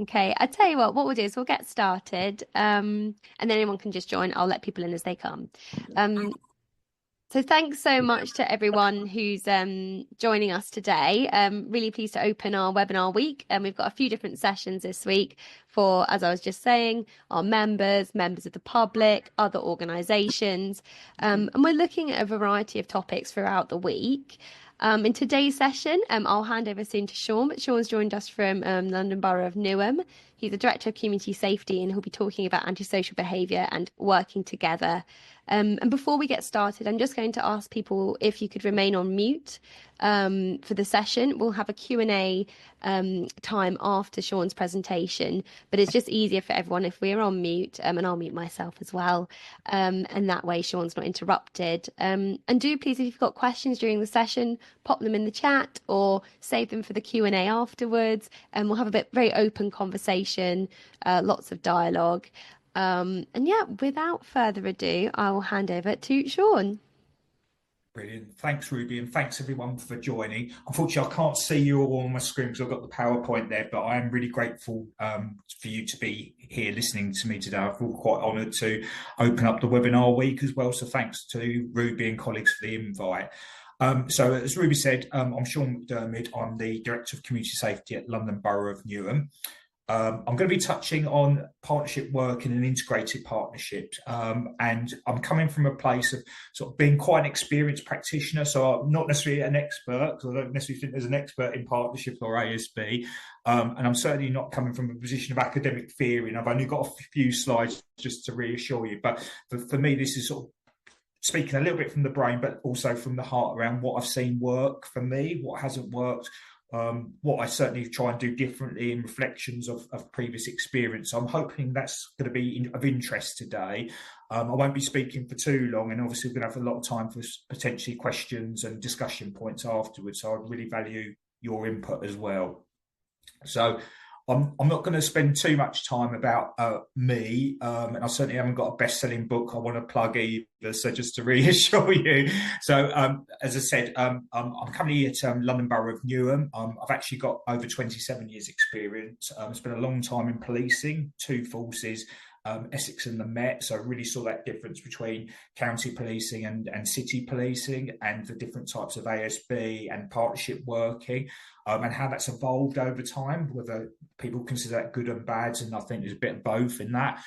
Okay, I tell you what we'll do is we'll get started, and then anyone can just join. I'll let people in as they come. Um, so thanks so much to everyone who's joining us today. Really pleased to open our webinar week, and we've got a few different sessions this week for, as I was just saying, our members of the public, other organisations, and we're looking at a variety of topics throughout the week. In today's session, I'll hand over soon to Sean, but Sean's joined us from London Borough of Newham. He's the Director of Community Safety and he'll be talking about antisocial behaviour and working together. And before we get started, I'm just going to ask people if you could remain on mute for the session. We'll have a Q&A time after Sean's presentation, but it's just easier for everyone if we're on mute, and I'll mute myself as well. And that way Sean's not interrupted. And do please, if you've got questions during the session, pop them in the chat or save them for the Q&A afterwards, and we'll have a very open conversation, lots of dialogue. And yeah, without further ado, I will hand over to Sean. Brilliant. Thanks, Ruby, and thanks everyone for joining. Unfortunately, I can't see you all on my screen because I've got the PowerPoint there, but I am really grateful for you to be here listening to me today. I feel quite honoured to open up the webinar week as well, so thanks to Ruby and colleagues for the invite. So as Ruby said, I'm Sean McDermid. I'm the Director of Community Safety at London Borough of Newham. I'm going to be touching on partnership work in an integrated partnership, and I'm coming from a place of sort of being quite an experienced practitioner, so I'm not necessarily an expert, because I don't necessarily think there's an expert in partnership or ASB, and I'm certainly not coming from a position of academic theory, and I've only got a few slides just to reassure you, but for me this is sort of speaking a little bit from the brain, but also from the heart around what I've seen work for me, what hasn't worked, what I certainly try and do differently in reflections of previous experience. So I'm hoping that's going to be of interest today. I won't be speaking for too long, and obviously we're going to have a lot of time for potentially questions and discussion points afterwards. So I'd really value your input as well. So I'm not going to spend too much time about me, and I certainly haven't got a best-selling book I want to plug either, so just to reassure you. So as I said, I'm currently at London Borough of Newham. I've actually got over 27 years experience. Spent a long time in policing, two forces, Essex and the Met, so I really saw that difference between county policing and city policing, and the different types of ASB and partnership working, and how that's evolved over time, whether people consider that good and bad, and I think there's a bit of both in that.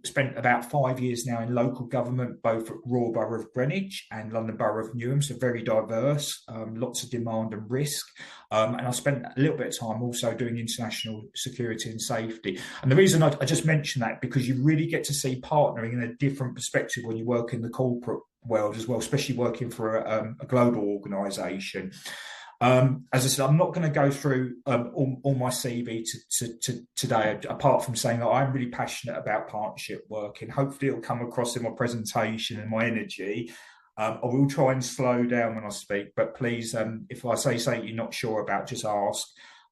Spent about 5 years now in local government, both at Royal Borough of Greenwich and London Borough of Newham, so very diverse, lots of demand and risk. And I spent a little bit of time also doing international security and safety. And the reason I just mention that, because you really get to see partnering in a different perspective when you work in the corporate world as well, especially working for a global organisation. As I said, I'm not going to go through all my CV today, apart from saying that I'm really passionate about partnership work, and hopefully it'll come across in my presentation and my energy. I will try and slow down when I speak, but please, if I say something you're not sure about, just ask.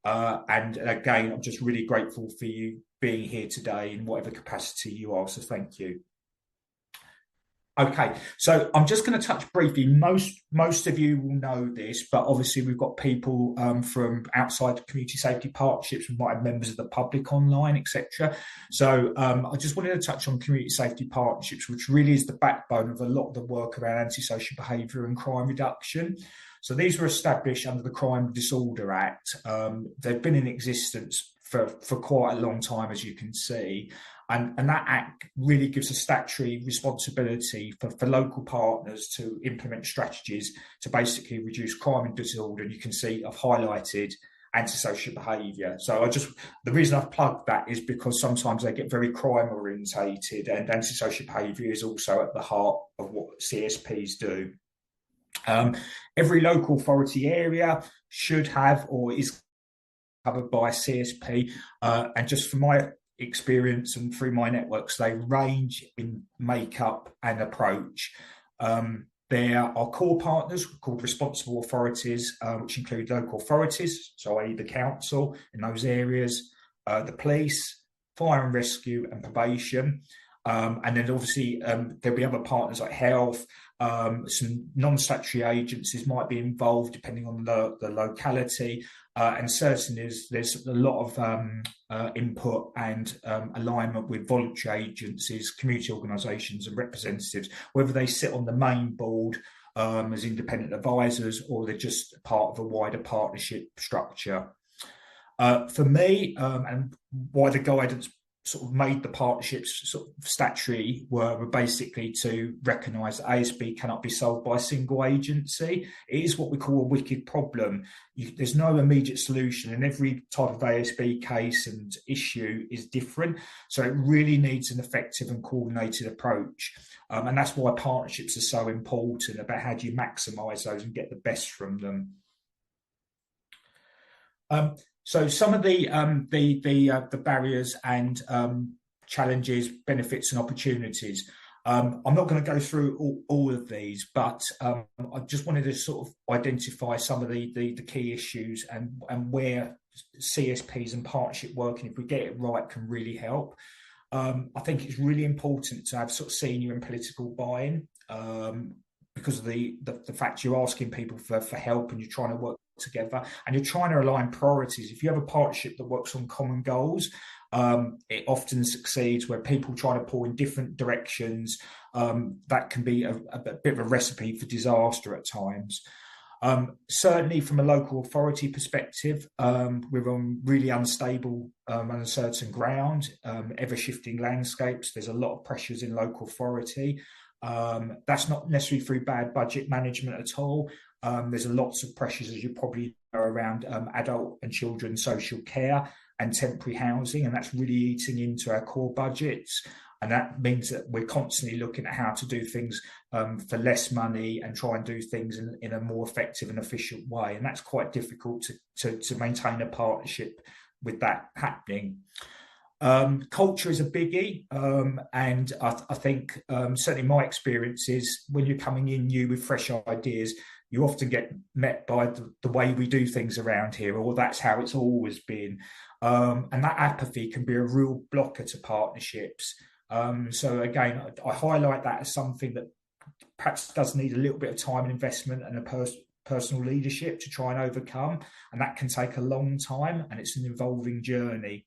And again, I'm just really grateful for you being here today in whatever capacity you are, so thank you. Okay, so I'm just going to touch briefly. Most of you will know this, but obviously we've got people from outside community safety partnerships. We might have members of the public online, etc. So I just wanted to touch on community safety partnerships, which really is the backbone of a lot of the work around antisocial behaviour and crime reduction. So these were established under the Crime and Disorder Act. They've been in existence for quite a long time, as you can see. And that act really gives a statutory responsibility for local partners to implement strategies to basically reduce crime and disorder. And you can see I've highlighted antisocial behaviour. So the reason I've plugged that is because sometimes they get very crime orientated, and antisocial behaviour is also at the heart of what CSPs do. Every local authority area should have or is covered by a CSP, and just from my experience and through my networks, they range in makeup and approach. There are core partners called responsible authorities, which include local authorities, so i.e. the council in those areas, the police, fire and rescue, and probation. And then obviously there'll be other partners like health. Some non-statutory agencies might be involved depending on the locality, And certainly there's a lot of input and alignment with voluntary agencies, community organisations and representatives, whether they sit on the main board as independent advisors or they're just part of a wider partnership structure. For me, and why the guidance sort of made the partnerships sort of statutory were basically to recognise that ASB cannot be solved by a single agency. It is what we call a wicked problem. There's no immediate solution, and every type of ASB case and issue is different. So it really needs an effective and coordinated approach. And that's why partnerships are so important, about how do you maximise those and get the best from them. So some of the barriers and challenges, benefits and opportunities. I'm not going to go through all of these, but I just wanted to sort of identify some of the key issues and where CSPs and partnership working, if we get it right, can really help. I think it's really important to have sort of senior and political buy-in because of the fact you're asking people for help and you're trying to work together and you're trying to align priorities. If you have a partnership that works on common goals, it often succeeds. Where people try to pull in different directions, that can be a bit of a recipe for disaster at times. Certainly from a local authority perspective, we're on really unstable and uncertain ground, ever-shifting landscapes. There's a lot of pressures in local authority. That's not necessarily through bad budget management at all. There's lots of pressures, as you probably know, around adult and children social care and temporary housing, and that's really eating into our core budgets. And that means that we're constantly looking at how to do things for less money and try and do things in a more effective and efficient way. And that's quite difficult to maintain a partnership with that happening. Culture is a biggie, and I think certainly my experience is when you're coming in new with fresh ideas, you often get met by the way we do things around here, or that's how it's always been. And that apathy can be a real blocker to partnerships. So again, I highlight that as something that perhaps does need a little bit of time and investment and a personal leadership to try and overcome. And that can take a long time, and it's an evolving journey.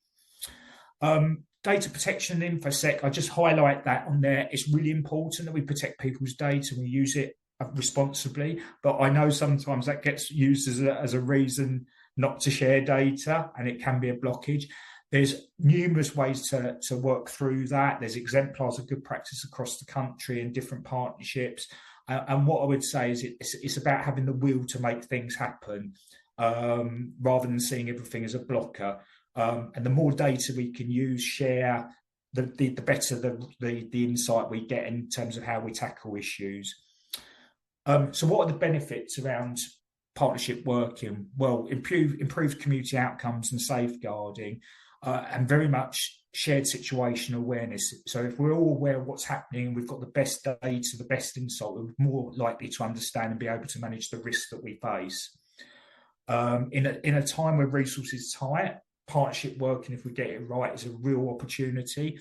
Data protection and InfoSec, I just highlight that on there. It's really important that we protect people's data and we use it responsibly, but I know sometimes that gets used as a reason not to share data, and it can be a blockage. There's numerous ways to work through that. There's exemplars of good practice across the country and different partnerships. And what I would say is it's about having the will to make things happen, rather than seeing everything as a blocker. And the more data we can use, share, the better the insight we get in terms of how we tackle issues. So what are the benefits around partnership working? Well, improved community outcomes and safeguarding, and very much shared situational awareness. So if we're all aware of what's happening and we've got the best data, the best insight, we're more likely to understand and be able to manage the risks that we face. In a time where resources are tight, partnership working, if we get it right, is a real opportunity.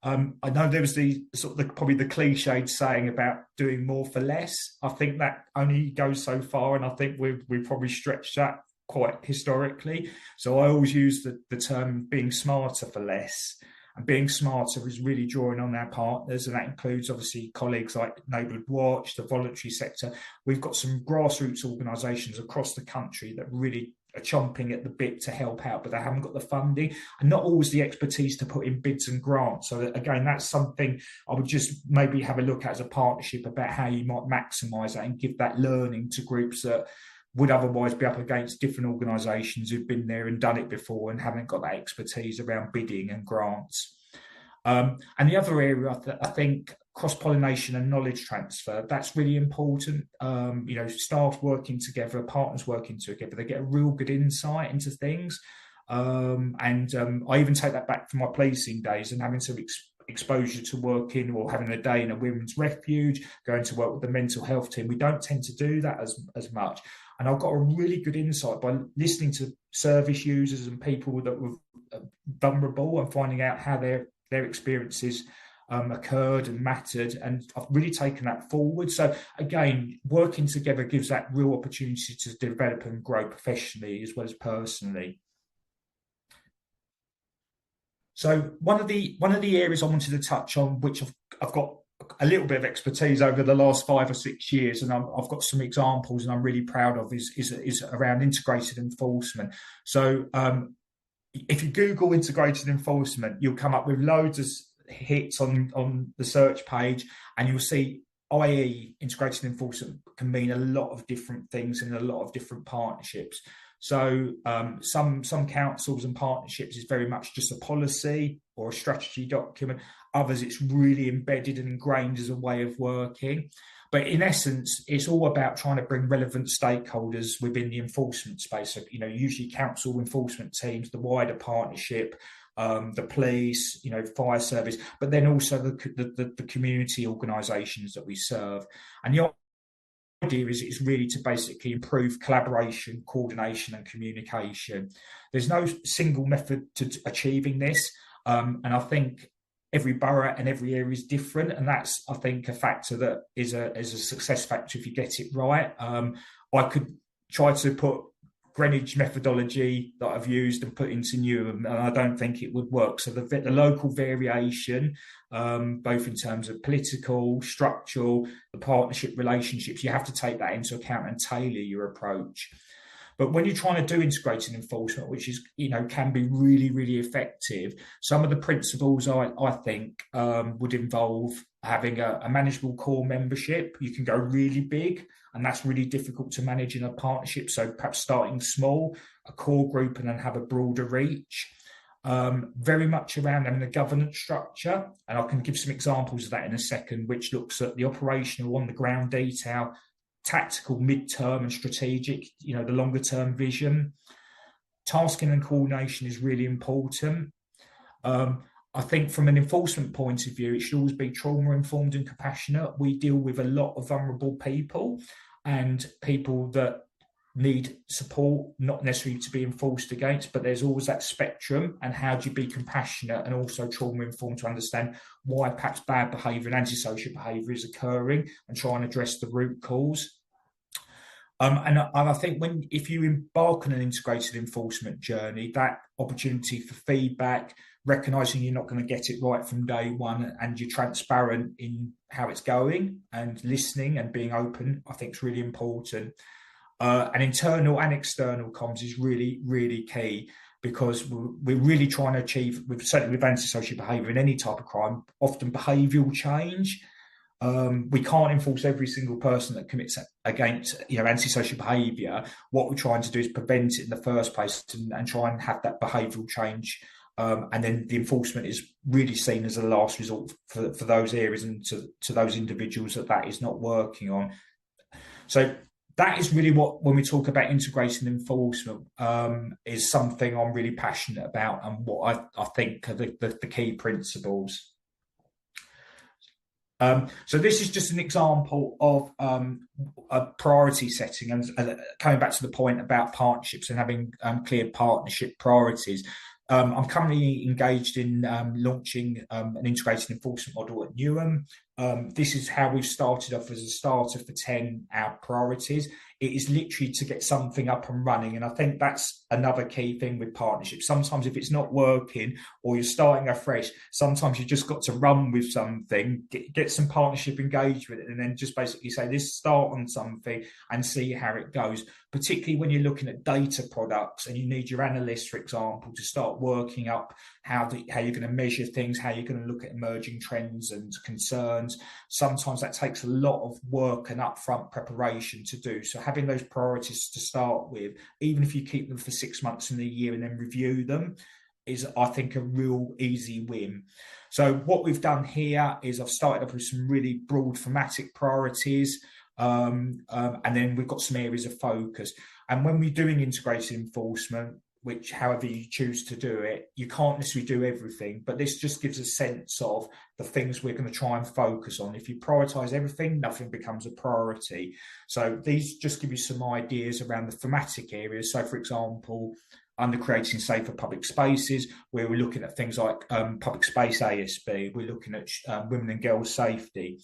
I know there was probably the cliched saying about doing more for less. I think that only goes so far, and I think we've probably stretched that quite historically. So I always use the term being smarter for less. And being smarter is really drawing on our partners, and that includes obviously colleagues like Neighbourhood Watch, the voluntary sector. We've got some grassroots organisations across the country that really are chomping at the bit to help out, but they haven't got the funding and not always the expertise to put in bids and grants. So again, that's something I would just maybe have a look at as a partnership about how you might maximise that and give that learning to groups that would otherwise be up against different organisations who've been there and done it before and haven't got that expertise around bidding and grants. And the other area, I think, cross-pollination and knowledge transfer, that's really important. Staff working together, partners working together, they get a real good insight into things. I even take that back from my policing days and having some exposure to working or having a day in a women's refuge, going to work with the mental health team. We don't tend to do that as much. And I've got a really good insight by listening to service users and people that were vulnerable and finding out how their experiences occurred and mattered, and I've really taken that forward. So again, working together gives that real opportunity to develop and grow professionally as well as personally. So one of the areas I wanted to touch on, which I've got a little bit of expertise over the last 5 or 6 years, and I've got some examples, and I'm really proud of, is around integrated enforcement. So if you Google integrated enforcement, you'll come up with loads of hits on the search page, and you'll see, i.e., integrated enforcement can mean a lot of different things in a lot of different partnerships. So some councils and partnerships is very much just a policy or a strategy document. Others, it's really embedded and ingrained as a way of working. But in essence, it's all about trying to bring relevant stakeholders within the enforcement space. So, usually council enforcement teams, the wider partnership, the police, fire service, but then also the community organisations that we serve. And the idea is really to basically improve collaboration, coordination, and communication. There's no single method to achieving this, and I think every borough and every area is different, and that's, I think, a factor that is a success factor if you get it right. I could try to put Greenwich methodology that I've used and put into Newham, and I don't think it would work. So the local variation, both in terms of political, structural, the partnership relationships, you have to take that into account and tailor your approach. But when you're trying to do integrated enforcement, which is, can be really, really effective, some of the principles I think would involve having a manageable core membership. You can go really big, and that's really difficult to manage in a partnership. So perhaps starting small, a core group, and then have a broader reach. Very much around having a governance structure, and I can give some examples of that in a second, which looks at the operational on-the-ground detail, tactical, mid-term, and strategic, the longer-term vision. Tasking and coordination is really important. I think from an enforcement point of view, it should always be trauma-informed and compassionate. We deal with a lot of vulnerable people and people that need support, not necessarily to be enforced against, but there's always that spectrum. And how do you be compassionate and also trauma-informed to understand why perhaps bad behaviour and antisocial behaviour is occurring and try and address the root cause. And I think if you embark on an integrated enforcement journey, that opportunity for feedback, recognising you're not going to get it right from day one, and you're transparent in how it's going, and listening and being open, I think is really important. And internal and external comms is really, really key, because we're really trying to achieve, certainly with antisocial behaviour in any type of crime, often behavioural change. We can't enforce every single person that commits against antisocial behaviour. What we're trying to do is prevent it in the first place, and try and have that behavioural change, and then the enforcement is really seen as a last resort for those areas and to those individuals that is not working on. So that is really what, when we talk about integrating enforcement, is something I'm really passionate about, and what I think are the key principles. So this is just an example of a priority setting, and coming back to the point about partnerships and having clear partnership priorities. I'm currently engaged in launching an integrated enforcement model at Newham. This is how we've started off as a starter for 10 our priorities. It is literally to get something up and running. And I think that's another key thing with partnerships. Sometimes if it's not working or you're starting afresh, sometimes you've just got to run with something, get some partnership engagement, and then just basically say, let's start on something and see how it goes. Particularly when you're looking at data products and you need your analysts, for example, to start working up how you're going to measure things, how you're going to look at emerging trends and concerns. Sometimes that takes a lot of work and upfront preparation to do. So having those priorities to start with, even if you keep them for 6 months in a year and then review them, is, I think, a real easy win. So what we've done here is I've started off with some really broad thematic priorities, and then we've got some areas of focus. And when we're doing integrated enforcement, which however you choose to do it, you can't necessarily do everything, but this just gives a sense of the things we're going to try and focus on. If you prioritise everything, nothing becomes a priority. So these just give you some ideas around the thematic areas. So for example, under creating safer public spaces, where we're looking at things like public space ASB, we're looking at women and girls safety.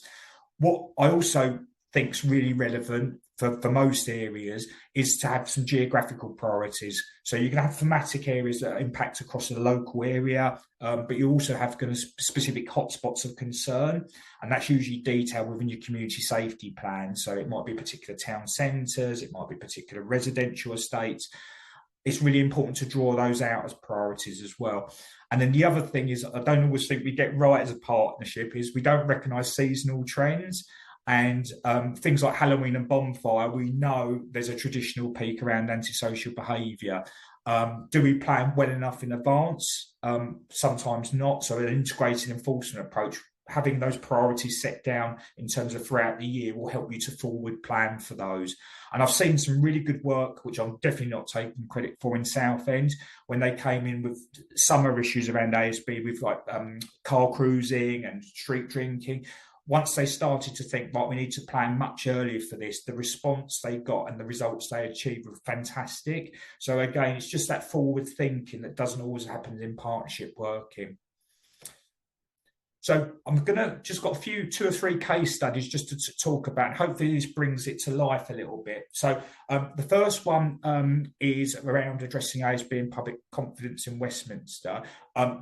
What I also think is really relevant for most areas is to have some geographical priorities. So you can have thematic areas that impact across the local area, but you also have kind of specific hotspots of concern, and that's usually detailed within your community safety plan. So it might be particular town centres, it might be particular residential estates. It's really important to draw those out as priorities as well. And then the other thing is, I don't always think we get right as a partnership, is we don't recognise seasonal trends. And things like Halloween and bonfire, we know there's a traditional peak around antisocial behaviour. Do we plan well enough in advance? Sometimes not. So an integrated enforcement approach, having those priorities set down in terms of throughout the year, will help you to forward plan for those. And I've seen some really good work, which I'm definitely not taking credit for, in Southend, when they came in with summer issues around ASB with like car cruising and street drinking. Once they started to think, right, we need to plan much earlier for this, the response they got and the results they achieved were fantastic. So again, it's just that forward thinking that doesn't always happen in partnership working. So I'm going to just got two or three case studies just to talk about. Hopefully this brings it to life a little bit. So the first one is around addressing ASB and public confidence in Westminster.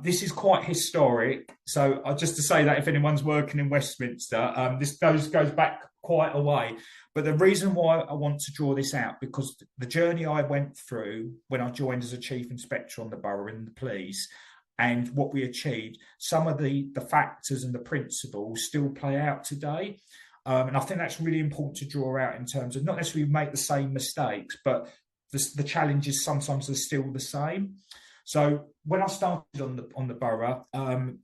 This is quite historic. So just to say that if anyone's working in Westminster, this goes back quite a way. But the reason why I want to draw this out, because the journey I went through when I joined as a chief inspector on the borough and the police, and what we achieved, some of the factors and the principles still play out today. And I think that's really important to draw out in terms of not necessarily make the same mistakes, but the challenges sometimes are still the same. So when I started on the borough,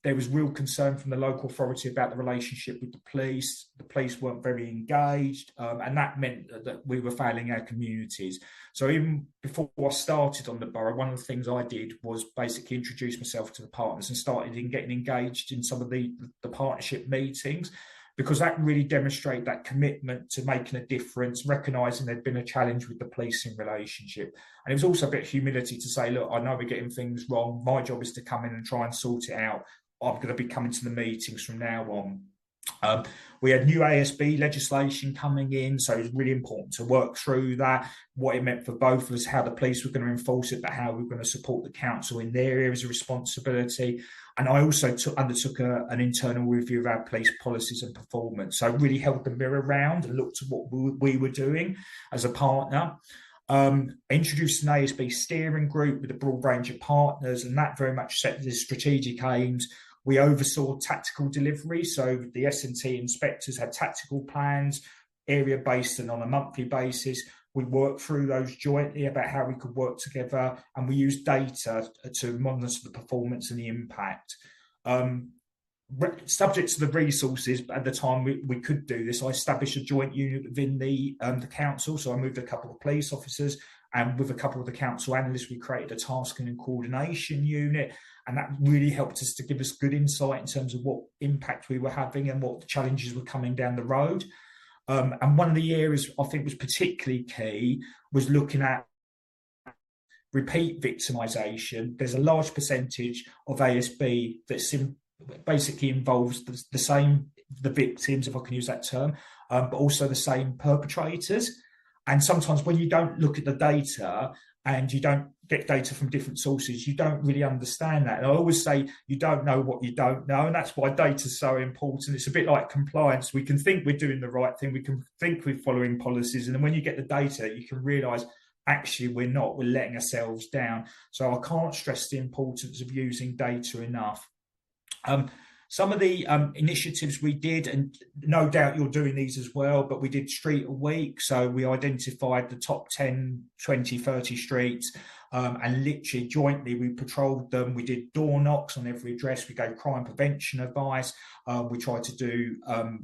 there was real concern from the local authority about the relationship with the police. The police weren't very engaged, and that meant that we were failing our communities. So even before I started on the borough, one of the things I did was basically introduce myself to the partners and started getting engaged in some of the partnership meetings, because that really demonstrated that commitment to making a difference, recognising there'd been a challenge with the policing relationship. And it was also a bit of humility to say, look, I know we're getting things wrong. My job is to come in and try and sort it out. I'm going to be coming to the meetings from now on. We had new ASB legislation coming in, so it was really important to work through that, what it meant for both of us, how the police were going to enforce it, but how we were going to support the council in their areas of responsibility. And I also undertook an internal review of our police policies and performance. So I really held the mirror around and looked at what we were doing as a partner. Introduced an ASB steering group with a broad range of partners, and that very much set the strategic aims. We oversaw tactical delivery, so the S&T inspectors had tactical plans, area-based and on a monthly basis. We worked through those jointly about how we could work together, and we used data to monitor the performance and the impact. Subject to the resources, at the time we could do this, I established a joint unit within the council. So I moved a couple of police officers, and with a couple of the council analysts, we created a tasking and coordination unit. And that really helped us to give us good insight in terms of what impact we were having and what the challenges were coming down the road. And one of the areas I think was particularly key was looking at repeat victimisation. There's a large percentage of ASB that basically involves the victims, if I can use that term, but also the same perpetrators. And sometimes when you don't look at the data and you don't get data from different sources, you don't really understand that. And I always say you don't know what you don't know, and that's why data is so important. It's a bit like compliance. We can think we're doing the right thing, we can think we're following policies, and then when you get the data, you can realise actually we're not, we're letting ourselves down. So I can't stress the importance of using data enough. Some of the initiatives we did, and no doubt you're doing these as well, but we did Street a Week. So we identified the top 10, 20, 30 streets, and literally jointly we patrolled them. We did door knocks on every address. We gave crime prevention advice. We tried to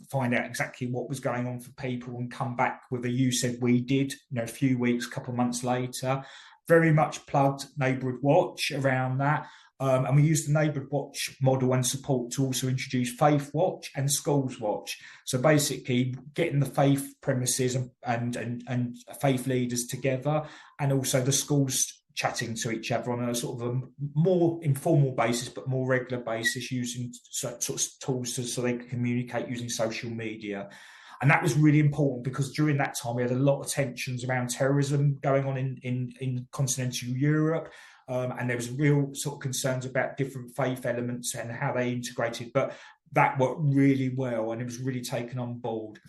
find out exactly what was going on for people and come back with a "you said we did," a few weeks, a couple of months later. Very much plugged Neighbourhood Watch around that. And we used the Neighbourhood Watch model and support to also introduce Faith Watch and Schools Watch. So basically getting the faith premises and faith leaders together, and also the schools chatting to each other on a sort of a more informal basis, but more regular basis, using sort of tools so they can communicate using social media. And that was really important because during that time we had a lot of tensions around terrorism going on in continental Europe. And there was real sort of concerns about different faith elements and how they integrated, but that worked really well and it was really taken on board.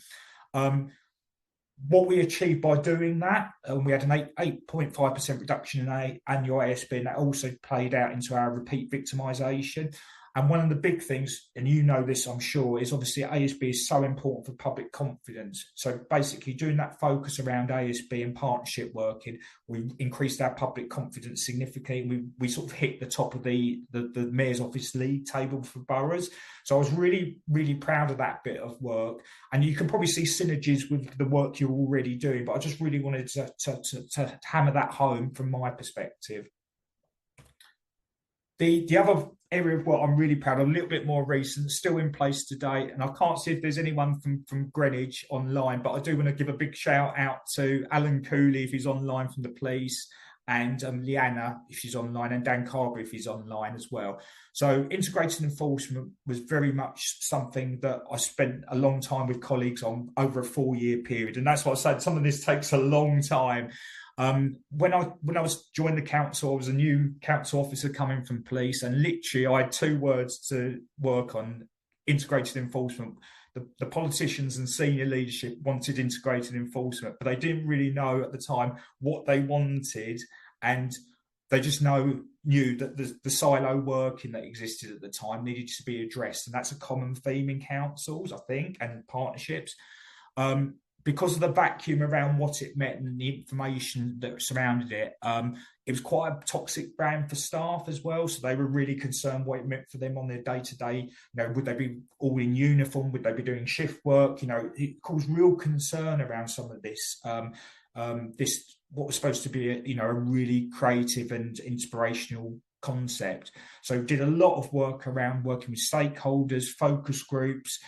What we achieved by doing that, we had an 8.5% reduction in annual ASB, and that also played out into our repeat victimisation. And one of the big things, and you know this, I'm sure, is obviously ASB is so important for public confidence. So basically doing that focus around ASB and partnership working, we increased our public confidence significantly. We sort of hit the top of the Mayor's Office league table for boroughs. So I was really, really proud of that bit of work. And you can probably see synergies with the work you're already doing, but I just really wanted to hammer that home from my perspective. The other area of what I'm really proud of, a little bit more recent, still in place today, and I can't see if there's anyone from Greenwich online, but I do want to give a big shout out to Alan Cooley if he's online from the police, and Leanna if she's online, and Dan Carberry if he's online as well. So integrated enforcement was very much something that I spent a long time with colleagues on over a 4-year period, and that's what I said, some of this takes a long time. When I was joined the council, I was a new council officer coming from police, and literally I had 2 words to work on: integrated enforcement. The politicians and senior leadership wanted integrated enforcement, but they didn't really know at the time what they wanted, and they just knew that the silo working that existed at the time needed to be addressed, and that's a common theme in councils, I think, and partnerships. Because of the vacuum around what it meant and the information that surrounded it, it was quite a toxic brand for staff as well. So they were really concerned what it meant for them on their day-to-day. You know, would they be all in uniform? Would they be doing shift work? You know, it caused real concern around some of this. This what was supposed to be a really creative and inspirational concept. So did a lot of work around working with stakeholders, focus groups,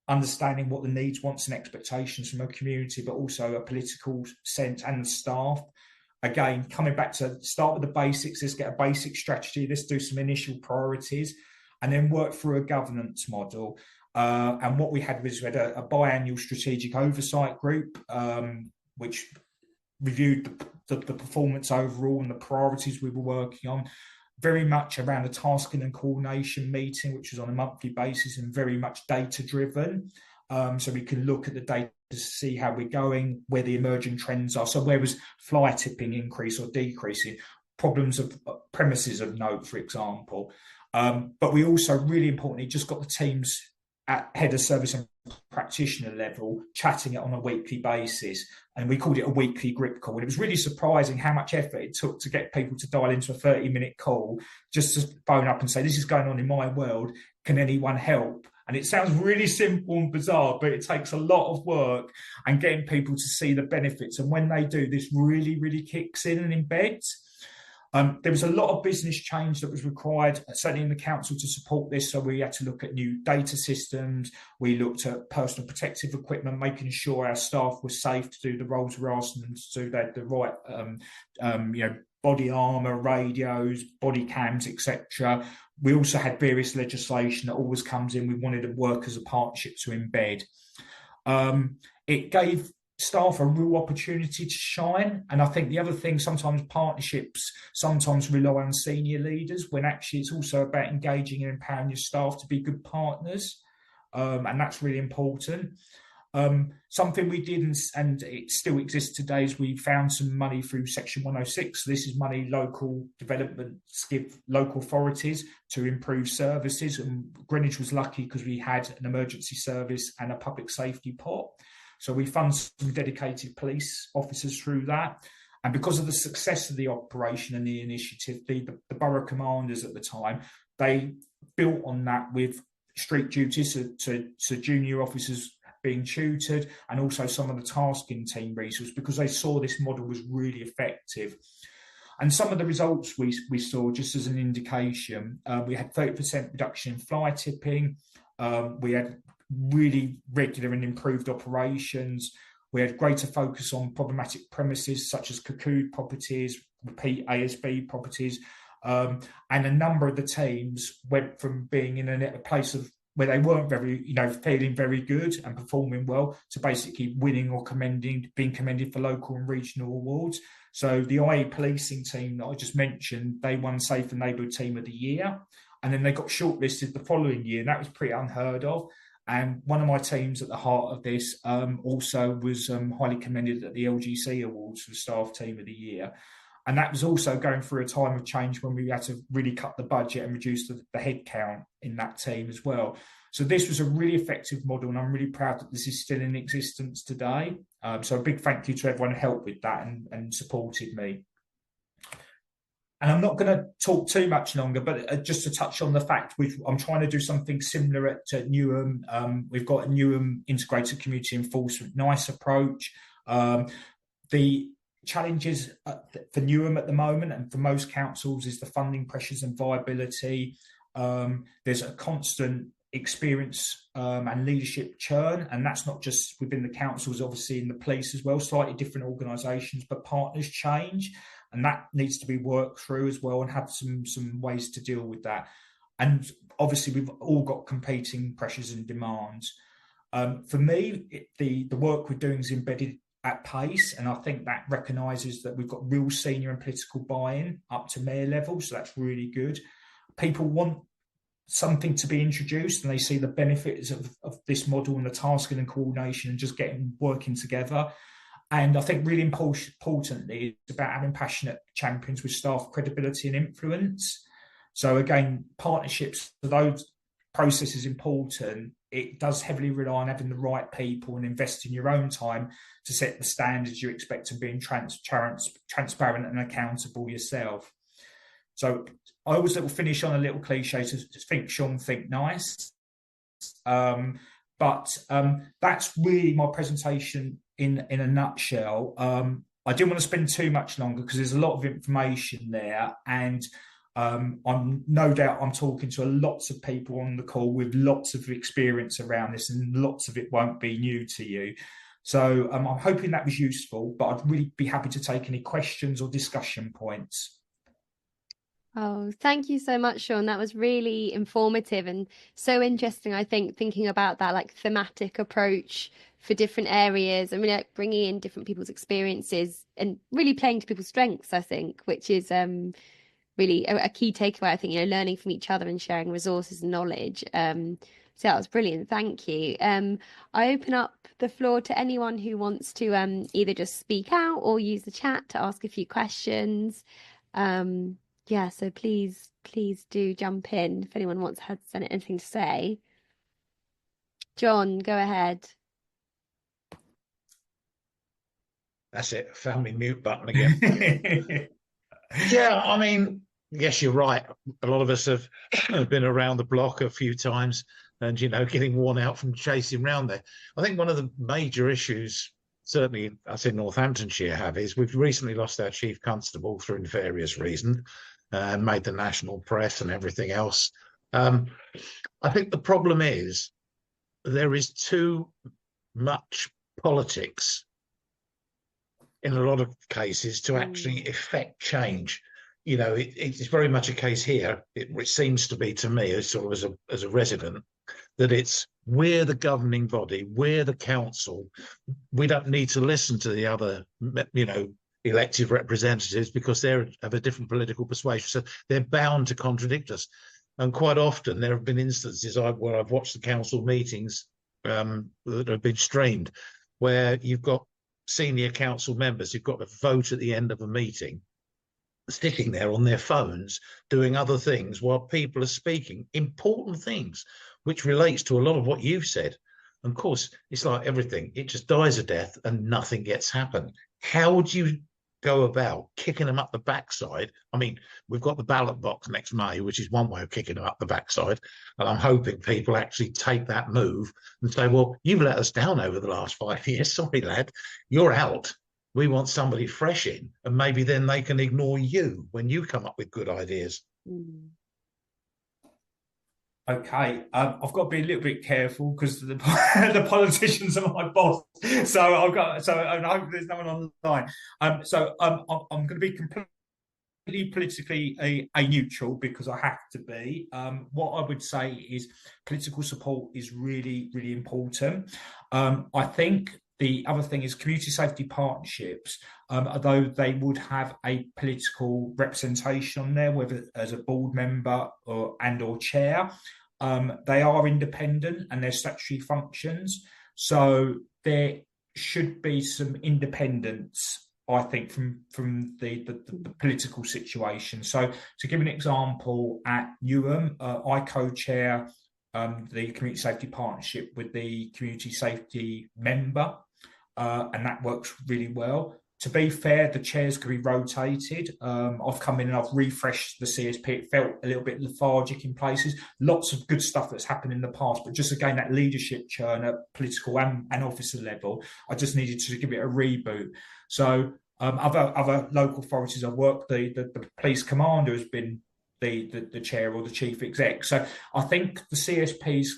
understanding what the needs, wants and expectations from a community, but also a political sense and the staff. Again, coming back to start with the basics, let's get a basic strategy, let's do some initial priorities, and then work through a governance model. And what we had was we had a biannual strategic oversight group, which reviewed the performance overall and the priorities we were working on. Very much around a tasking and coordination meeting, which was on a monthly basis and very much data driven. So we can look at the data to see how we're going, where the emerging trends are. So where was fly tipping increase or decreasing, problems of premises of note, for example. But we also, really importantly, just got the teams at head of service and practitioner level chatting it on a weekly basis, and we called it a weekly grip call. And it was really surprising how much effort it took to get people to dial into a 30-minute call just to phone up and say, this is going on in my world, can anyone help? And it sounds really simple and bizarre, but it takes a lot of work and getting people to see the benefits, and when they do, this really, really kicks in and embeds. There was a lot of business change that was required, certainly in the council, to support this. So we had to look at new data systems. We looked at personal protective equipment, making sure our staff were safe to do the roles we're asking them to do. They had the right, body armour, radios, body cams, etc. We also had various legislation that always comes in. We wanted to work as a partnership to embed. It gave staff a real opportunity to shine. And I think the other thing, sometimes partnerships sometimes rely on senior leaders, when actually it's also about engaging and empowering your staff to be good partners. And that's really important. Something we did, and it still exists today, is we found some money through Section 106. This is money local developments give local authorities to improve services. And Greenwich was lucky because we had an emergency service and a public safety pot. So we fund some dedicated police officers through that. And because of the success of the operation and the initiative, the borough commanders at the time, they built on that with street duties, so junior officers being tutored, and also some of the tasking team resource, because they saw this model was really effective. And some of the results we saw, just as an indication, we had 30% reduction in fly tipping. We had really regular and improved operations. We had greater focus on problematic premises such as cocoon properties, repeat ASB properties. And a number of the teams went from being in a place of where they weren't very, feeling very good and performing well, to basically winning or being commended for local and regional awards. So the IA policing team that I just mentioned, they won Safe and Neighbourhood Team of the Year, and then they got shortlisted the following year, and that was pretty unheard of. And one of my teams at the heart of this also was highly commended at the LGC Awards for Staff Team of the Year. And that was also going through a time of change when we had to really cut the budget and reduce the head count in that team as well. So this was a really effective model, and I'm really proud that this is still in existence today. So a big thank you to everyone who helped with that and supported me. And I'm not going to talk too much longer, but just to touch on the fact I'm trying to do something similar at Newham. We've got a Newham Integrated Community Enforcement NICE approach. The challenges for Newham at the moment and for most councils is the funding pressures and viability. There's a constant experience and leadership churn, and that's not just within the councils, obviously in the police as well, slightly different organisations, but partners change, and that needs to be worked through as well, and have some ways to deal with that. And obviously we've all got competing pressures and demands. For me, the work we're doing is embedded at pace, and I think that recognises that we've got real senior and political buy-in up to mayor level, so that's really good. People want something to be introduced, and they see the benefits of this model and the tasking and coordination and just working together. And I think really importantly, it's about having passionate champions with staff credibility and influence. So again, partnerships, for those processes important, it does heavily rely on having the right people and investing your own time to set the standards you expect, and being transparent and accountable yourself. So I always will finish on a little cliche to think Sean, think nice. But that's really my presentation in a nutshell. I didn't want to spend too much longer because there's a lot of information there, and I'm no doubt I'm talking to lots of people on the call with lots of experience around this, and lots of it won't be new to you. So I'm hoping that was useful, but I'd really be happy to take any questions or discussion points. Oh, thank you so much, Sean. That was really informative and so interesting. I think thinking about that like thematic approach for different areas. I mean, like bringing in different people's experiences and really playing to people's strengths, I think, which is really a key takeaway. I think, learning from each other and sharing resources and knowledge. So that was brilliant. Thank you. I open up the floor to anyone who wants to either just speak out or use the chat to ask a few questions. Yeah, so please do jump in if anyone has anything to say. John, go ahead. That's it. Found my mute button again. Yeah, I mean, yes, you're right. A lot of us have been around the block a few times and, getting worn out from chasing around there. I think one of the major issues, certainly us in Northamptonshire is we've recently lost our chief constable through nefarious reasons, and made the national press and everything else. I think the problem is there is too much politics in a lot of cases to actually effect change. It's very much a case here. It seems to be to me, as sort of as a resident, that it's we're the governing body, we're the council. We don't need to listen to the other, elected representatives because they have a different political persuasion, so they're bound to contradict us. And quite often there have been instances where I've watched the council meetings that have been streamed, where you've got senior council members who've got a vote at the end of a meeting, sitting there on their phones doing other things while people are speaking important things, which relates to a lot of what you've said. And of course, it's like everything, it just dies a death and nothing gets happened. How would you go about kicking them up the backside? I mean, we've got the ballot box next May, which is one way of kicking them up the backside. And I'm hoping people actually take that move and say, well, you've let us down over the last 5 years. Sorry, lad, you're out. We want somebody fresh in. And maybe then they can ignore you when you come up with good ideas. Okay, I've got to be a little bit careful because the politicians are my boss. So and I hope there's no one online. I'm going to be completely politically a neutral because I have to be. What I would say is political support is really, really important. I think the other thing is community safety partnerships, although they would have a political representation on there, whether as a board member or chair, they are independent and they're statutory functions. So there should be some independence, I think, from the political situation. So to give an example, at Newham, I co-chair the community safety partnership with the community safety member, and that works really well. To be fair, the chairs can be rotated. I've come in and I've refreshed the CSP. It felt a little bit lethargic in places. Lots of good stuff that's happened in the past, but just again, that leadership churn at political and officer level, I just needed to give it a reboot. So other local authorities I've worked, the police commander has been the chair or the chief exec. So I think the CSPs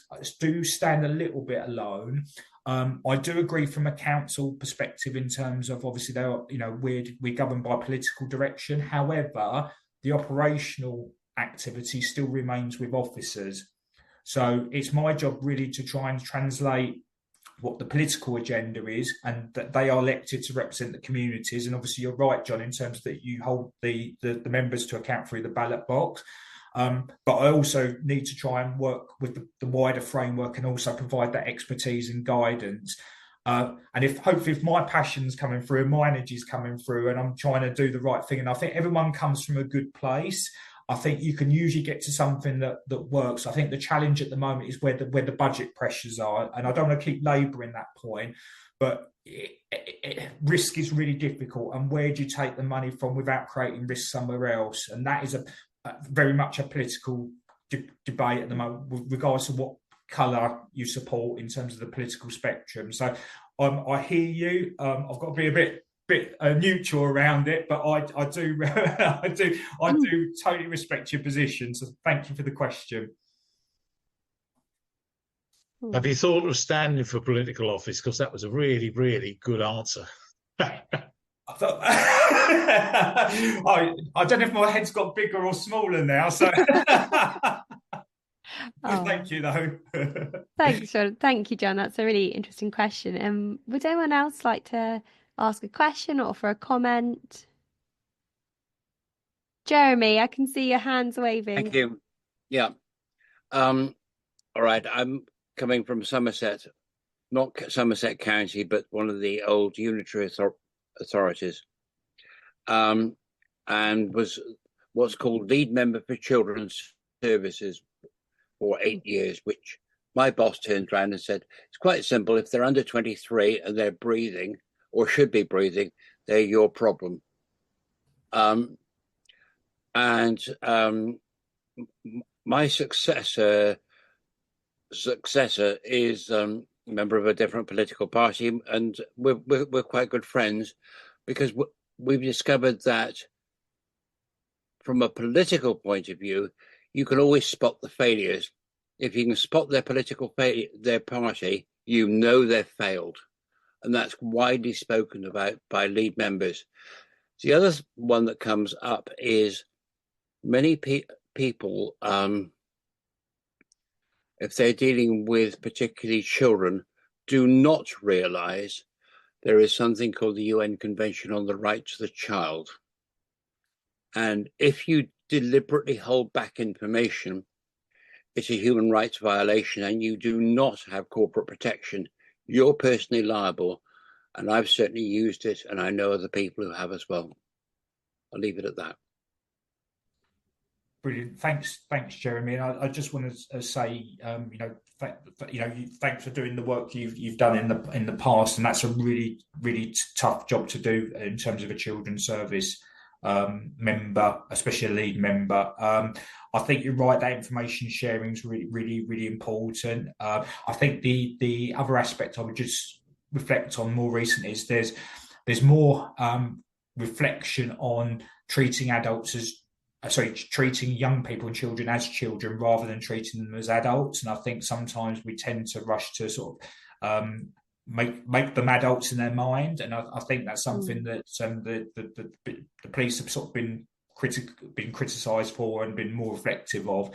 do stand a little bit alone. I do agree from a council perspective in terms of obviously we're governed by political direction. However, the operational activity still remains with officers. So it's my job really to try and translate what the political agenda is, and that they are elected to represent the communities. And obviously you're right, John, in terms that you hold the members to account through the ballot box. But I also need to try and work with the wider framework and also provide that expertise and guidance. And hopefully if my passion's coming through and my energy's coming through and I'm trying to do the right thing, and I think everyone comes from a good place, I think you can usually get to something that works. I think the challenge at the moment is where the budget pressures are, and I don't want to keep labouring that point, but risk is really difficult, and where do you take the money from without creating risk somewhere else? And that is very much a political debate at the moment with regards to what colour you support in terms of the political spectrum. So I hear you. I've got to be a bit neutral around it, but I do totally respect your position. So thank you for the question. Have you thought of standing for political office? Because that was a really, really good answer. I thought, I don't know if my head's got bigger or smaller now. So thank you, though. Thanks, John. Thank you, John. That's a really interesting question. Would anyone else like to ask a question or offer a comment? Jeremy, I can see your hands waving. Thank you. Yeah. All right. I'm coming from Somerset, not Somerset County, but one of the old unitary authorities, and was what's called lead member for children's services for 8 years, which my boss turned around and said, it's quite simple. If they're under 23 and they're breathing or should be breathing, they're your problem. My successor is a member of a different political party, and we're quite good friends, because we've discovered that from a political point of view, you can always spot the failures. If you can spot their political their party, you know they've failed, and that's widely spoken about by lead members. The other one that comes up is many people, if they're dealing with particularly children, do not realise there is something called the UN Convention on the Rights of the Child. And if you deliberately hold back information, it's a human rights violation, and you do not have corporate protection. You're personally liable, and I've certainly used it, and I know other people who have as well. I'll leave it at that. Brilliant. Thanks, Jeremy. And I just want to say, thanks for doing the work you've done in the past, and that's a really, really tough job to do in terms of a children's service member, especially a lead member. I think you're right. That information sharing is really, really, really important. I think the other aspect I would just reflect on more recently is there's more reflection on treating young people and children as children rather than treating them as adults. And I think sometimes we tend to rush to sort of make them adults in their mind. And I think that's something that the police have sort of been been criticised for and been more reflective of.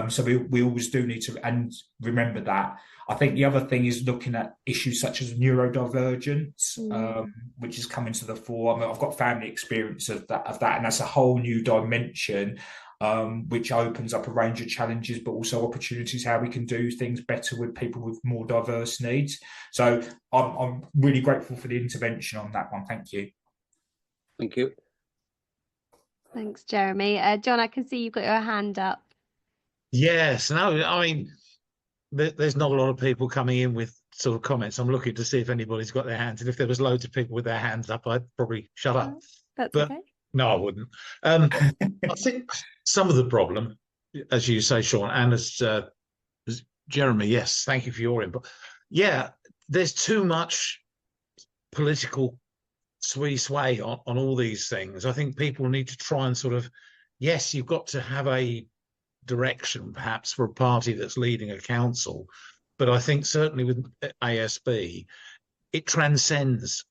So we always do need to remember that. I think the other thing is looking at issues such as neurodivergence, which is coming to the fore. I mean, I've got family experience of that, and that's a whole new dimension, which opens up a range of challenges, but also opportunities how we can do things better with people with more diverse needs. So I'm really grateful for the intervention on that one. Thank you. Thank you. Thanks, Jeremy. John, I can see you've got your hand up. Yes, no, I mean, there's not a lot of people coming in with sort of comments. I'm looking to see if anybody's got their hands, and if there was loads of people with their hands up, I'd probably shut up. That's okay. No, I wouldn't. I think some of the problem, as you say, Sean, and as Jeremy, yes, thank you for your input. Yeah, there's too much political sway on all these things. I think people need to try and sort of, yes, you've got to have a direction perhaps for a party that's leading a council, but I think certainly with ASB, it transcends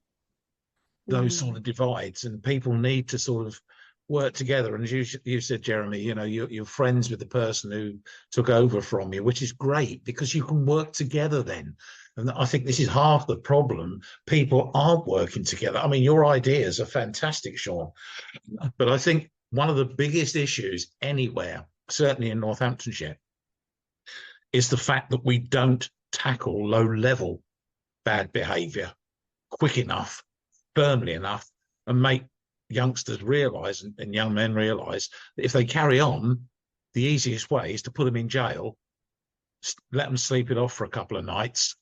those sort of divides, and people need to sort of work together. And as you said, Jeremy, you know, you're friends with the person who took over from you, which is great because you can work together then. And I think this is half the problem. People aren't working together. I mean, your ideas are fantastic, Sean, but I think one of the biggest issues anywhere, certainly in Northamptonshire, is the fact that we don't tackle low-level bad behaviour quick enough, firmly enough, and make youngsters realise and young men realise that if they carry on, the easiest way is to put them in jail, let them sleep it off for a couple of nights,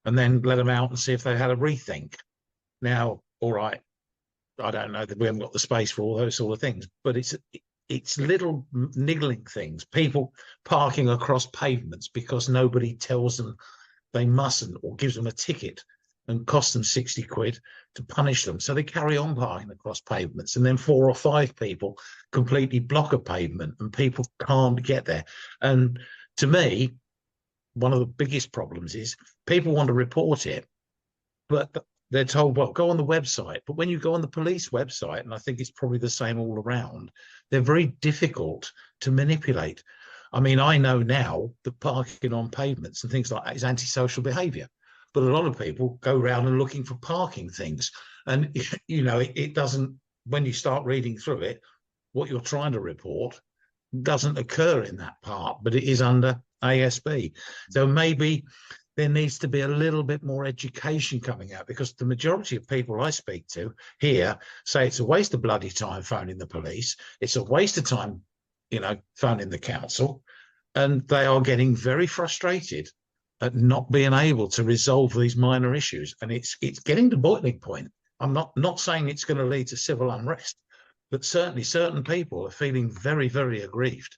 and then let them out and see if they had a rethink. Now, all right, I don't know that we haven't got the space for all those sort of things, but it's little niggling things. People parking across pavements because nobody tells them they mustn't or gives them a ticket and costs them 60 quid to punish them. So they carry on parking across pavements, and then 4 or 5 people completely block a pavement and people can't get there. And to me, one of the biggest problems is people want to report it, but they're told, well, go on the website. But when you go on the police website, and I think it's probably the same all around, they're very difficult to manipulate. I mean, I know now that parking on pavements and things like that is antisocial behaviour. But a lot of people go around and looking for parking things. And, you know, it doesn't, when you start reading through it, what you're trying to report doesn't occur in that part, but it is under ASB. So maybe there needs to be a little bit more education coming out, because the majority of people I speak to here say it's a waste of bloody time phoning the police. It's a waste of time, you know, phoning the council. And they are getting very frustrated at not being able to resolve these minor issues. And it's getting to boiling point. I'm not saying it's going to lead to civil unrest, but certainly certain people are feeling very, very aggrieved.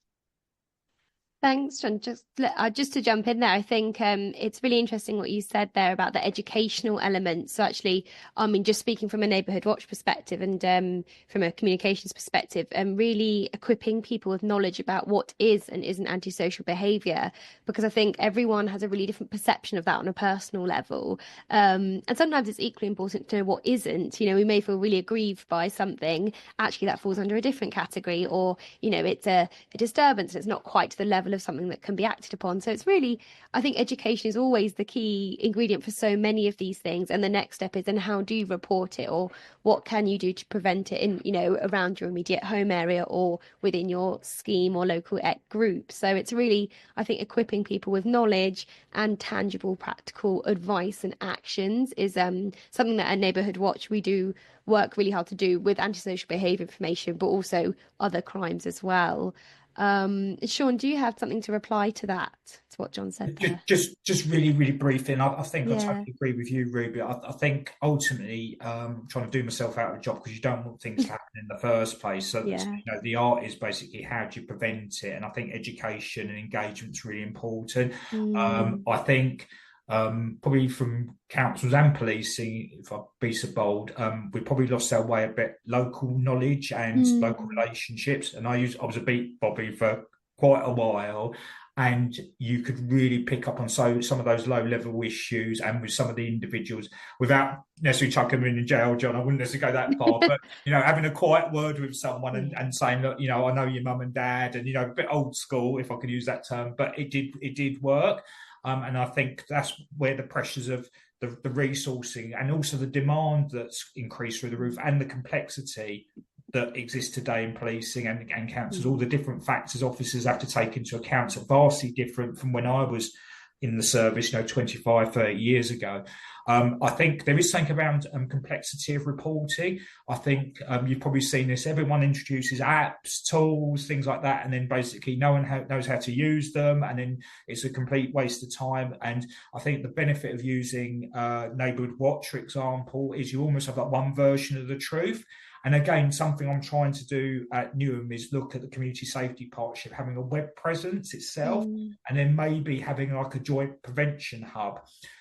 Thanks, John. Just to jump in there, I think it's really interesting what you said there about the educational element. So actually, I mean, just speaking from a Neighbourhood Watch perspective and from a communications perspective, really equipping people with knowledge about what is and isn't antisocial behaviour, because I think everyone has a really different perception of that on a personal level. And sometimes it's equally important to know what isn't. You know, we may feel really aggrieved by something. Actually, that falls under a different category, or, you know, it's a disturbance. It's not quite to the level of something that can be acted upon. So it's really, I think education is always the key ingredient for so many of these things. And the next step is, then how do you report it, or what can you do to prevent it in, you know, around your immediate home area or within your scheme or local group. So it's really, I think, equipping people with knowledge and tangible practical advice and actions is something that at Neighbourhood Watch we do work really hard to do with antisocial behaviour information, but also other crimes as well. Sean, do you have something to reply to that, to what John said there? Just really, really briefly, and I think I totally agree with you, Ruby. I think ultimately, trying to do myself out of a job, because you don't want things to happen in the first place. So you know, the art is basically how do you prevent it, and I think education and engagement is really important. I think probably from councils and policing, if I be so bold, we probably lost our way a bit. Local knowledge and local relationships, and I was a beat Bobby for quite a while, and you could really pick up on some of those low-level issues, and with some of the individuals, without necessarily chucking them in jail, John. I wouldn't necessarily go that far, but having a quiet word with someone and saying, look, I know your mum and dad, and a bit old school, if I could use that term, but it did work. And I think that's where the pressures of the resourcing and also the demand that's increased through the roof, and the complexity that exists today in policing and councils, all the different factors officers have to take into account are vastly different from when I was in the service, 25, 30 years ago. I think there is something around complexity of reporting. I think you've probably seen this. Everyone introduces apps, tools, things like that, and then basically no one knows how to use them, and then it's a complete waste of time. And I think the benefit of using Neighbourhood Watch, for example, is you almost have that one version of the truth. And again, something I'm trying to do at Newham is look at the community safety partnership having a web presence itself, and then maybe having like a joint prevention hub.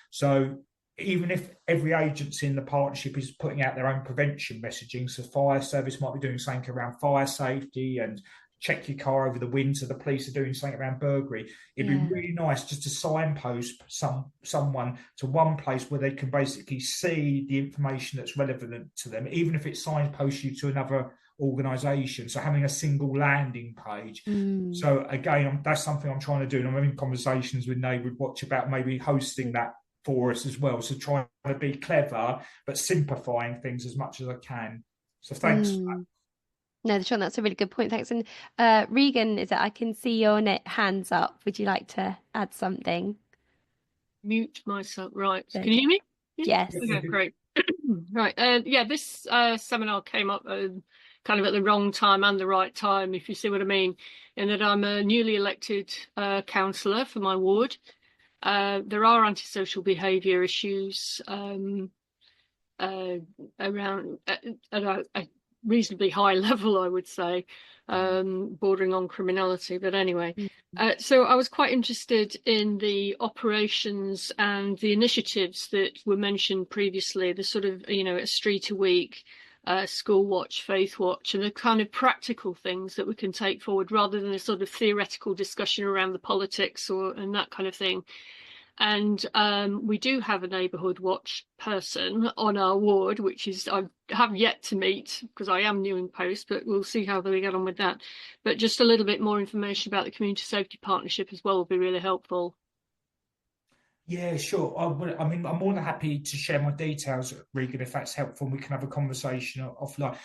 So even if every agency in the partnership is putting out their own prevention messaging, so fire service might be doing something around fire safety and check your car over the winter, the police are doing something around burglary. It'd be really nice just to signpost someone to one place where they can basically see the information that's relevant to them, even if it signposts you to another organisation. So having a single landing page. So again, that's something I'm trying to do, and I'm having conversations with Neighbourhood Watch about maybe hosting that for us as well. So trying to be clever, but simplifying things as much as I can. So thanks for that. No, Sean, that's a really good point. Thanks. And Regan, I can see your hands up. Would you like to add something? Mute myself. Right. Can you hear me? Yes. Okay, great. Right. This seminar came up kind of at the wrong time and the right time, if you see what I mean, in that I'm a newly elected councillor for my ward. There are antisocial behaviour issues around at a reasonably high level, I would say, bordering on criminality. But anyway, so I was quite interested in the operations and the initiatives that were mentioned previously, the sort of, a street a week, school watch, faith watch, and the kind of practical things that we can take forward rather than a sort of theoretical discussion around the politics and that kind of thing. And we do have a neighbourhood watch person on our ward, which is I have yet to meet because I am new in post, but we'll see how we get on with that. But just a little bit more information about the community safety partnership as well would be really helpful. Yeah, sure. I mean, I'm more than happy to share my details, Regan, if that's helpful, and we can have a conversation offline.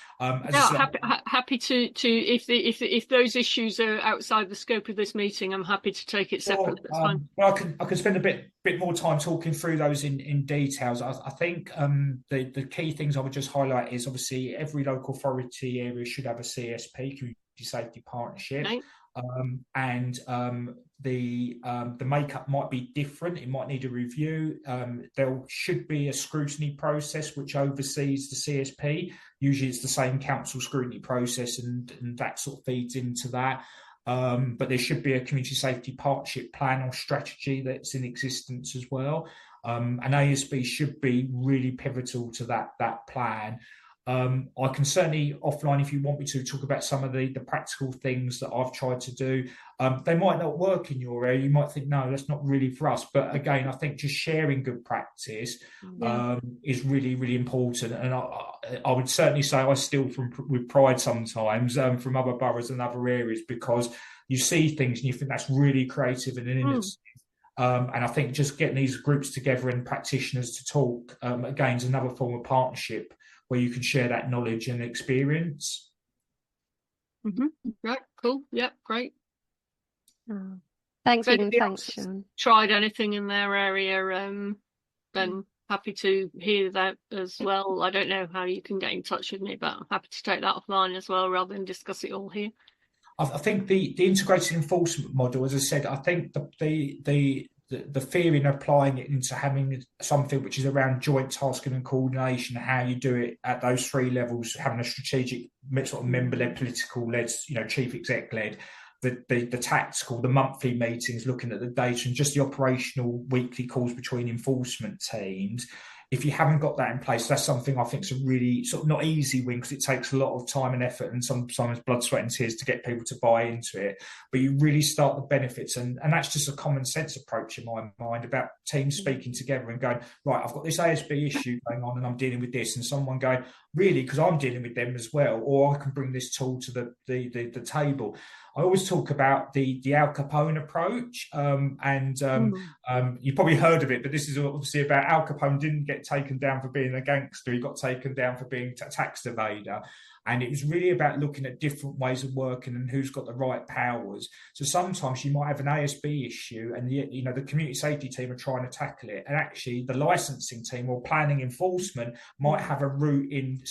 Happy to if those issues are outside the scope of this meeting, I'm happy to take it separately. That's fine. Well, I can spend a bit more time talking through those in details. I think the key things I would just highlight is obviously every local authority area should have a CSP, Community Safety Partnership. Okay. The makeup might be different. It might need a review. There should be a scrutiny process which oversees the CSP. Usually it's the same council scrutiny process, and that sort of feeds into that. But there should be a community safety partnership plan or strategy that's in existence as well. And ASB should be really pivotal to that plan. I can certainly offline, if you want me to, talk about some of the practical things that I've tried to do. They might not work in your area. You might think, no, that's not really for us. But again, I think just sharing good practice is really, really important. And I would certainly say I steal with pride sometimes from other boroughs and other areas, because you see things and you think that's really creative and innovative. And I think just getting these groups together and practitioners to talk, again, is another form of partnership where you can share that knowledge and experience. Right, cool. Yep, great. Thanks, Regan. Thanks, Sean. Tried anything in their area, then happy to hear that as well. I don't know how you can get in touch with me, but I'm happy to take that offline as well, rather than discuss it all here. I think the integrated enforcement model, as I said, I think the fear in applying it into having something which is around joint tasking and coordination, how you do it at those three levels, having a strategic sort of member-led, political-led, chief exec-led, the tactical, the monthly meetings, looking at the data, and just the operational weekly calls between enforcement teams if you haven't got that in place, that's something I think is a really sort of not easy win, because it takes a lot of time and effort and sometimes blood, sweat and tears to get people to buy into it. But you really start the benefits, and that's just a common sense approach in my mind about teams speaking together and going, right, I've got this ASB issue going on and I'm dealing with this, and someone going, really, because I'm dealing with them as well, or I can bring this tool to the table. I always talk about the Al Capone approach, you probably heard of it, but this is obviously about Al Capone didn't get taken down for being a gangster, he got taken down for being a tax evader. And it was really about looking at different ways of working and who's got the right powers. So sometimes you might have an ASB issue and the community safety team are trying to tackle it, and actually the licensing team or planning enforcement might have a route in,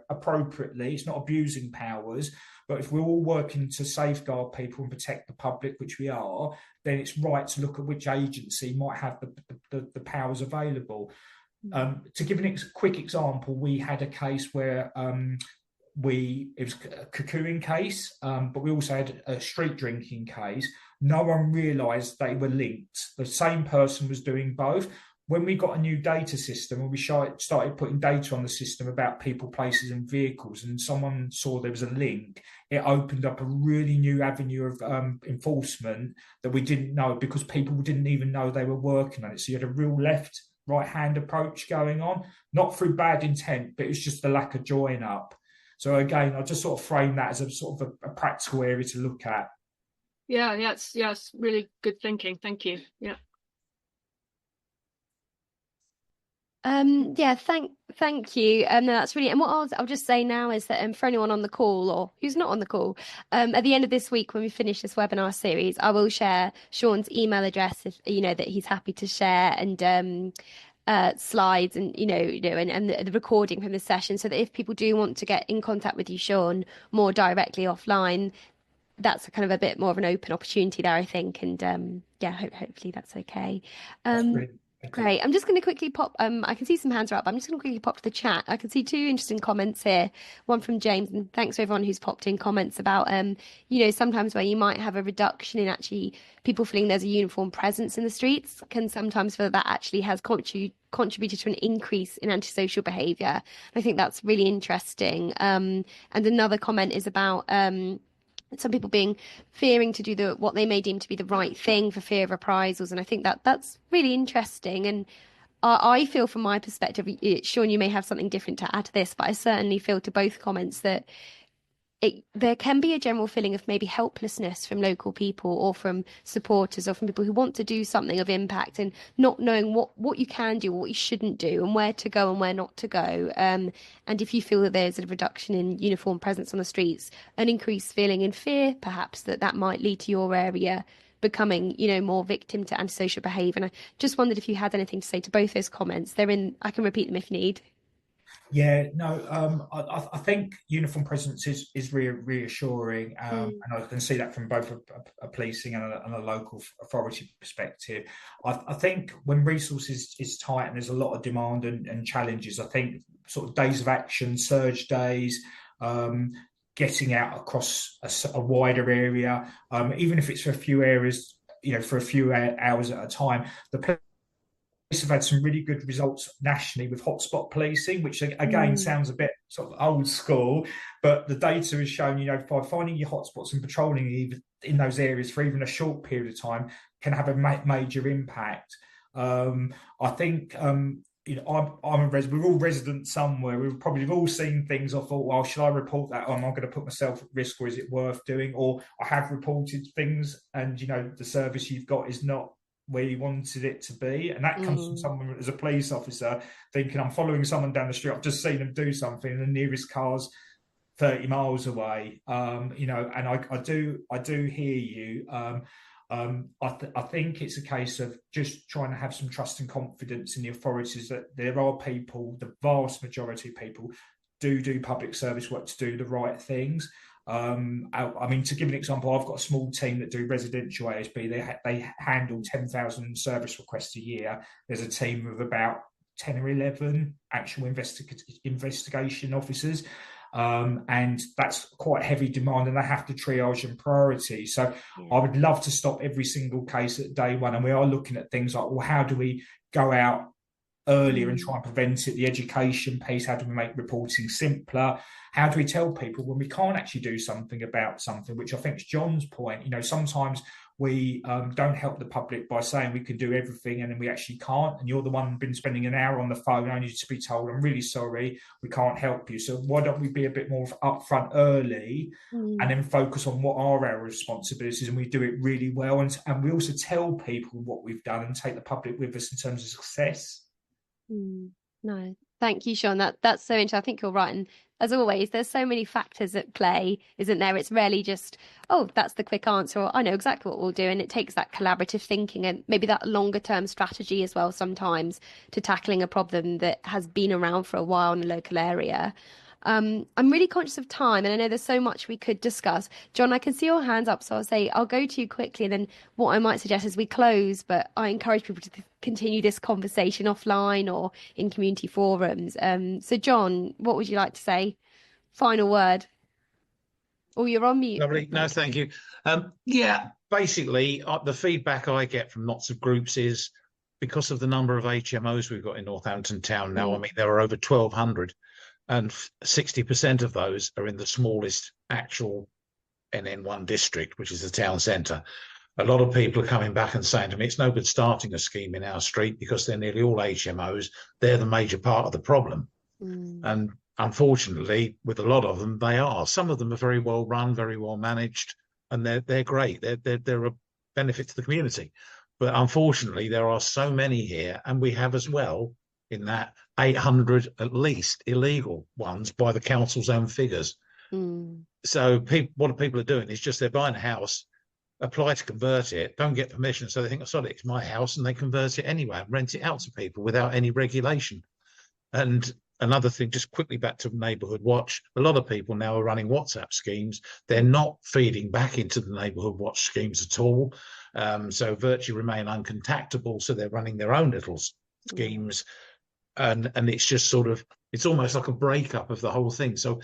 appropriately. It's not abusing powers, but if we're all working to safeguard people and protect the public, which we are, then it's right to look at which agency might have the powers available. To give a quick example, we had a case where it was a cocooing case, but we also had a street drinking case. No one realised they were linked. The same person was doing both. When we got a new data system and we started putting data on the system about people, places and vehicles, and someone saw there was a link, it opened up a really new avenue of enforcement that we didn't know, because people didn't even know they were working on it. So you had a real left, right-hand approach going on, not through bad intent, but it's just the lack of join up. So again, I just sort of frame that as a sort of a practical area to look at. Yeah, it's really good thinking. Thank you. Yeah. Thank you. No, that's really, and what I'll just say now is that for anyone on the call or who's not on the call, at the end of this week when we finish this webinar series, I will share Sean's email address if that he's happy to share, and slides and and the recording from the session, so that if people do want to get in contact with you, Sean, more directly offline, that's kind of a bit more of an open opportunity there, I think. And hopefully that's okay. Great. I'm just going to quickly pop. I can see some hands are up. I'm just going to quickly pop to the chat. I can see two interesting comments here. One from James, and thanks to everyone who's popped in comments about, sometimes where you might have a reduction in actually people feeling there's a uniform presence in the streets, can sometimes feel that actually has contributed to an increase in antisocial behaviour. I think that's really interesting. And another comment is about some people fearing to do what they may deem to be the right thing for fear of reprisals, and I think that's really interesting. And I feel, from my perspective, Sean, you may have something different to add to this, but I certainly feel to both comments that there can be a general feeling of maybe helplessness from local people or from supporters or from people who want to do something of impact, and not knowing what you can do, what you shouldn't do, and where to go and where not to go. And if you feel that there's a reduction in uniform presence on the streets, an increased feeling in fear, perhaps that might lead to your area becoming, more victim to antisocial behaviour. And I just wondered if you had anything to say to both those comments. I can repeat them if you need. Yeah, no, I think uniform presence is reassuring, and I can see that from both a policing and a local authority perspective. I think when resources is tight and there's a lot of demand and challenges, I think sort of days of action, surge days, getting out across a wider area, even if it's for a few areas, for a few hours at a time, have had some really good results nationally with hotspot policing, which again sounds a bit sort of old school, but the data has shown, by finding your hotspots and patrolling in those areas for even a short period of time can have a major impact. I think I'm a resident. We're all residents somewhere. We've probably all seen things. I thought, well, should I report that? Or am I going to put myself at risk, or is it worth doing? Or I have reported things, and the service you've got is not where you wanted it to be, and that comes from someone as a police officer thinking, I'm following someone down the street, I've just seen them do something, and the nearest car's 30 miles away. And I do hear you. I think it's a case of just trying to have some trust and confidence in the authorities that there are people, the vast majority of people do public service work to do the right things. I mean, to give an example, I've got a small team that do residential ASB. They handle 10,000 service requests a year. There's a team of about 10 or 11 actual investigation officers, and that's quite heavy demand, and they have to triage and priority. So I would love to stop every single case at day one, and we are looking at things like, well, how do we go out earlier and try and prevent it, the education piece, how do we make reporting simpler? How do we tell people when we can't actually do something about something, which I think is John's point. Sometimes we don't help the public by saying we can do everything and then we actually can't. And you're the one who's been spending an hour on the phone only to be told, I'm really sorry, we can't help you. So why don't we be a bit more upfront early and then focus on what are our responsibilities, and we do it really well. And we also tell people what we've done and take the public with us in terms of success. No, thank you, Sean. That's so interesting. I think you're right. And as always, there's so many factors at play, isn't there? It's rarely just, oh, that's the quick answer, or I know exactly what we'll do. And it takes that collaborative thinking and maybe that longer term strategy as well sometimes to tackling a problem that has been around for a while in a local area. I'm really conscious of time, and I know there's so much we could discuss. John, I can see your hands up, so I'll say I'll go to you quickly, and then what I might suggest is we close, but I encourage people to continue this conversation offline or in community forums. So John, what would you like to say? Final word. Oh, you're on mute. Lovely. No, thank you. Yeah, basically, the feedback I get from lots of groups is because of the number of HMOs we've got in Northampton Town now. I mean, there are over 1,200. And 60% of those are in the smallest actual NN1 district, which is the town centre. A lot of people are coming back and saying to me, it's no good starting a scheme in our street because they're nearly all HMOs. They're the major part of the problem. And unfortunately, with a lot of them, they are. Some of them are very well run, very well managed, and they're great. They're a benefit to the community. But unfortunately, there are so many here, and we have as well in that 800 at least illegal ones by the council's own figures. So what people are doing is just they're buying a house, apply to convert it, don't get permission, so they think, oh, sorry, it's my house, and they convert it anyway and rent it out to people without any regulation. And another thing, just quickly back to Neighbourhood Watch, a lot of people now are running WhatsApp schemes. They're not feeding back into the Neighbourhood Watch schemes at all. So virtually remain uncontactable, so they're running their own little schemes. And it's just sort of, it's almost like a breakup of the whole thing. So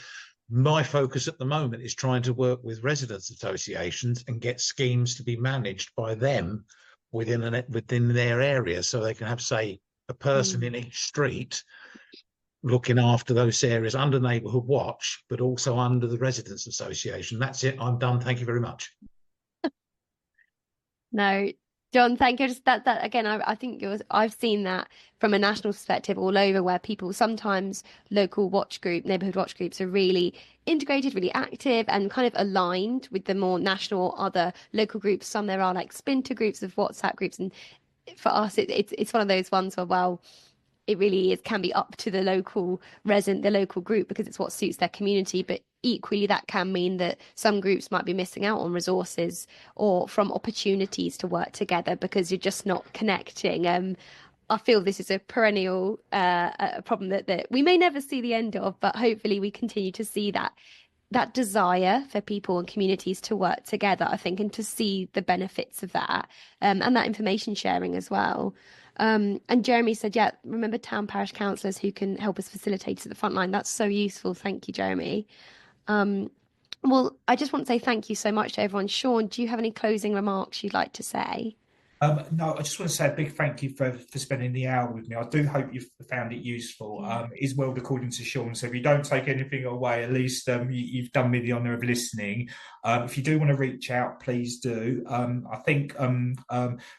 my focus at the moment is trying to work with residents associations and get schemes to be managed by them within their area, so they can have, say, a person in each street looking after those areas under Neighbourhood Watch, but also under the residents association. That's it. I'm done. Thank you very much. No, John, thank you. Just that again, I think I've seen that from a national perspective all over, where people sometimes neighbourhood watch groups are really integrated, really active, and kind of aligned with the more national or other local groups. Some there are like splinter groups of WhatsApp groups, and for us, it's one of those ones where, well, it really can be up to the local resident, the local group, because it's what suits their community. But equally, that can mean that some groups might be missing out on resources or from opportunities to work together because you're just not connecting. I feel this is a perennial problem that we may never see the end of, but hopefully we continue to see that desire for people and communities to work together, I think, and to see the benefits of that, and that information sharing as well. And Jeremy said, yeah, remember town parish councillors who can help us facilitate at the front line. That's so useful. Thank you, Jeremy. Well, I just want to say thank you so much to everyone. Sean, do you have any closing remarks you'd like to say? No, I just want to say a big thank you for spending the hour with me. I do hope you've found it useful. It is world according to Sean, so if you don't take anything away, at least you've done me the honour of listening. If you do want to reach out, please do. I think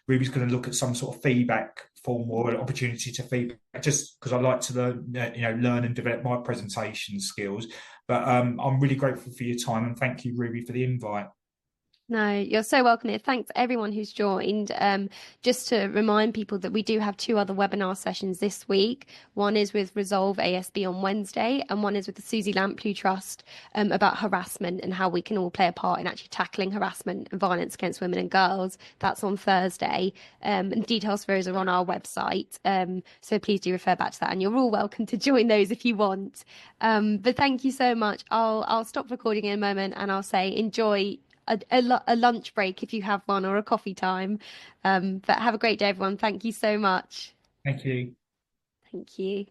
Ruby's going to look at some sort of feedback form or an opportunity to feedback, just because I like to learn and develop my presentation skills. But I'm really grateful for your time, and thank you, Ruby, for the invite. No, you're so welcome here. Thanks everyone who's joined. Just to remind people that we do have 2 other webinar sessions this week. One is with Resolve ASB on Wednesday, and one is with the Susie Lamplugh Trust about harassment and how we can all play a part in actually tackling harassment and violence against women and girls. That's on Thursday. And details for those are on our website. So please do refer back to that, and you're all welcome to join those if you want. But thank you so much. I'll stop recording in a moment, and I'll say enjoy a lunch break if you have one, or a coffee time. But have a great day, everyone. Thank you so much. Thank you. Thank you.